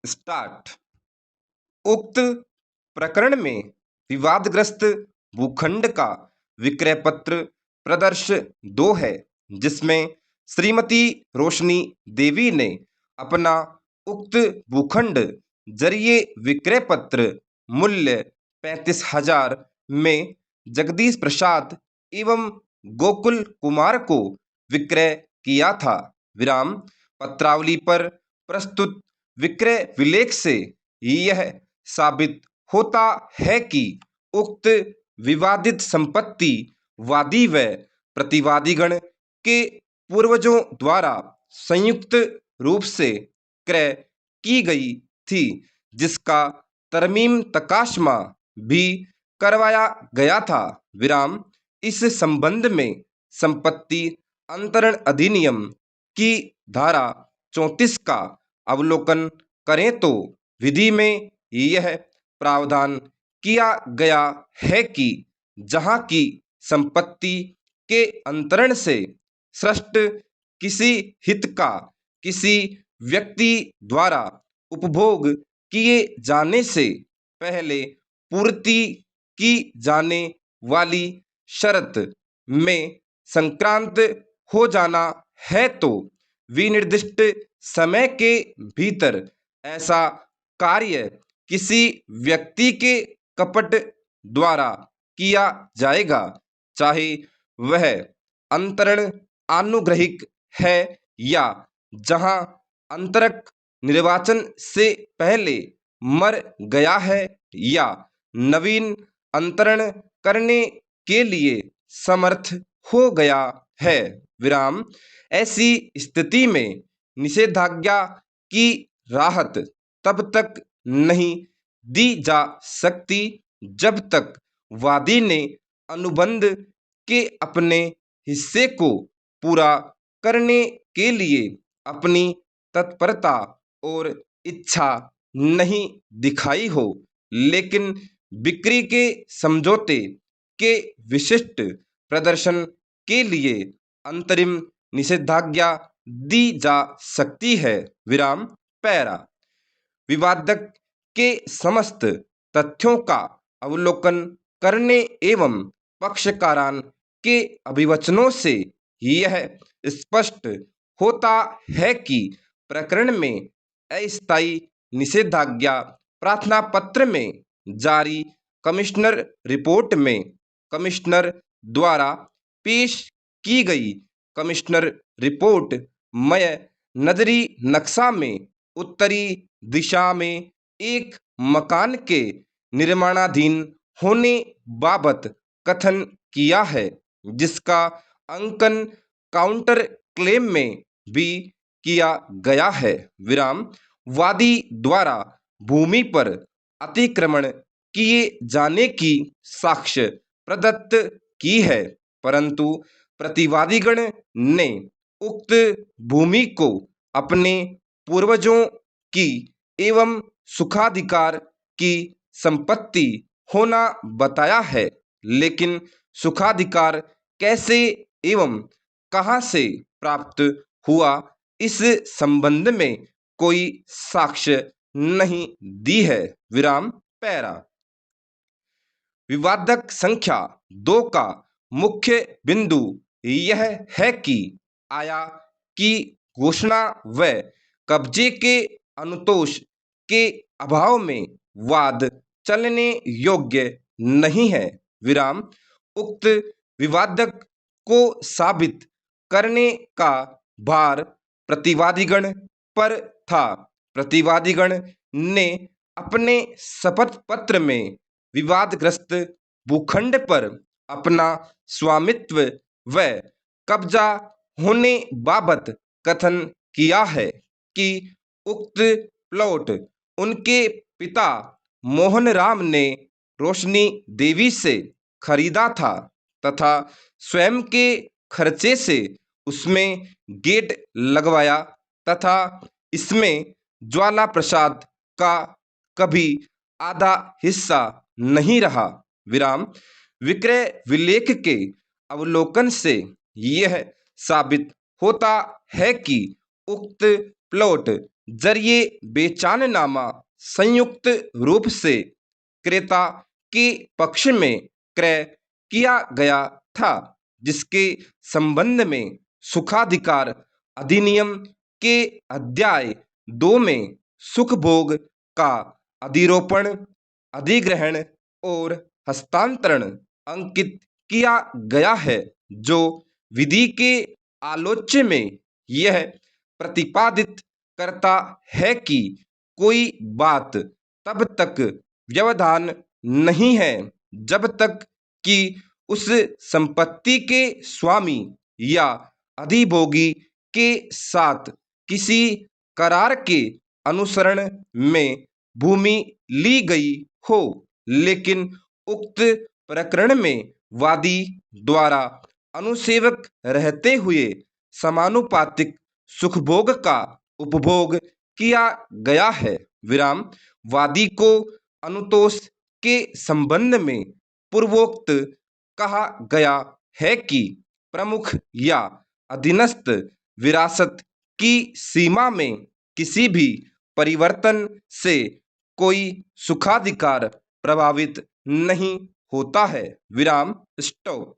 Start. उक्त प्रकरण में विवादग्रस्त भूखंड का विक्रय पत्र प्रदर्श 2 है, जिसमें श्रीमती रोशनी देवी ने अपना उक्त भूखंड जरिए विक्रय पत्र मूल्य 35,000 में जगदीश प्रसाद एवं गोकुल कुमार को विक्रय किया था। विराम। पत्रावली पर प्रस्तुत विक्रय विलेख से यह साबित होता है कि उक्त विवादित संपत्ति वादी व प्रतिवादीगण के पूर्वजों द्वारा संयुक्त रूप से क्रय की गई थी, जिसका तरमीम तकाशमा भी करवाया गया था। विराम। इस संबंध में संपत्ति अंतरण अधिनियम की धारा 34 का अवलोकन करें तो विधि में यह प्रावधान किया गया है कि जहां की संपत्ति के अंतरण से सृष्ट किसी हित का किसी व्यक्ति द्वारा उपभोग किए जाने से पहले पूर्ति की जाने वाली शर्त में संक्रांत हो जाना है तो विनिर्दिष्ट समय के भीतर ऐसा कार्य किसी व्यक्ति के कपट द्वारा किया जाएगा, चाहे वह अंतरण आनुग्रहिक है या जहां अंतरक निर्वाचन से पहले मर गया है या नवीन अंतरण करने के लिए समर्थ हो गया है। विराम। ऐसी स्थिति में निषेधाज्ञा की राहत तब तक नहीं दी जा सकती जब तक वादी ने अनुबंध के अपने हिस्से को पूरा करने के लिए अपनी तत्परता और इच्छा नहीं दिखाई हो, लेकिन बिक्री के समझौते के विशिष्ट प्रदर्शन के लिए अंतरिम निषेधाज्ञा दी जा सकती है। विराम। पैरा। विवादक के समस्त तथ्यों का अवलोकन करने एवं पक्षकारान के अभिवचनों से यह स्पष्ट होता है कि प्रकरण में अस्थायी निषेधाज्ञा प्रार्थना पत्र में जारी कमिश्नर रिपोर्ट में कमिश्नर द्वारा पेश की गई कमिश्नर रिपोर्ट मय नजरी नक्शा में उत्तरी दिशा में एक मकान के निर्माणाधीन होने बाबत कथन किया है, जिसका अंकन काउंटर क्लेम में भी किया गया है। विराम। वादी द्वारा भूमि पर अतिक्रमण किए जाने की साक्ष्य प्रदत्त की है, परंतु प्रतिवादीगण ने उक्त भूमि को अपने पूर्वजों की एवं सुखाधिकार की संपत्ति होना बताया है, लेकिन सुखाधिकार कैसे एवं कहां से प्राप्त हुआ इस संबंध में कोई साक्ष्य नहीं दी है। विराम। पैरा। विवादक संख्या 2 का मुख्य बिंदु यह है कि आया की घोषणा व कब्जे के अनुतोष के अभाव में वाद चलने योग्य नहीं है। विराम। उक्त विवादक को साबित करने का भार प्रतिवादीगण पर था। प्रतिवादीगण ने अपने शपथ पत्र में विवादग्रस्त भूखंड पर अपना स्वामित्व व कब्जा होने बाबत कथन किया है कि उक्त प्लॉट उनके पिता मोहन राम ने रोशनी देवी से खरीदा था तथा स्वयं के खर्चे से उसमें गेट लगवाया तथा इसमें ज्वाला प्रसाद का कभी आधा हिस्सा नहीं रहा। विराम। विक्रय विलेख के अवलोकन से यह साबित होता है कि उक्त प्लॉट जरिए बेचाननामा संयुक्त रूप से क्रेता के पक्ष में क्रय किया गया था, जिसके संबंध में सुखाधिकार अधिनियम के अध्याय 2 में सुखभोग का अधिरोपण, अधिग्रहण और हस्तांतरण अंकित किया गया है। जो विधि के आलोच्य में यह प्रतिपादित करता है कि कोई बात तब तक व्यवधान नहीं है जब तक कि उस संपत्ति के स्वामी या अधिभोगी के साथ किसी करार के अनुसरण में भूमि ली गई हो, लेकिन उक्त प्रकरण में वादी द्वारा अनुसेवक रहते हुए समानुपातिक सुखभोग का उपभोग किया गया है। विराम, वादी को अनुतोष के संबंध में पूर्वोक्त कहा गया है कि प्रमुख या अधीनस्थ विरासत की सीमा में किसी भी परिवर्तन से कोई सुखाधिकार प्रभावित नहीं होता है। विराम, स्टॉप।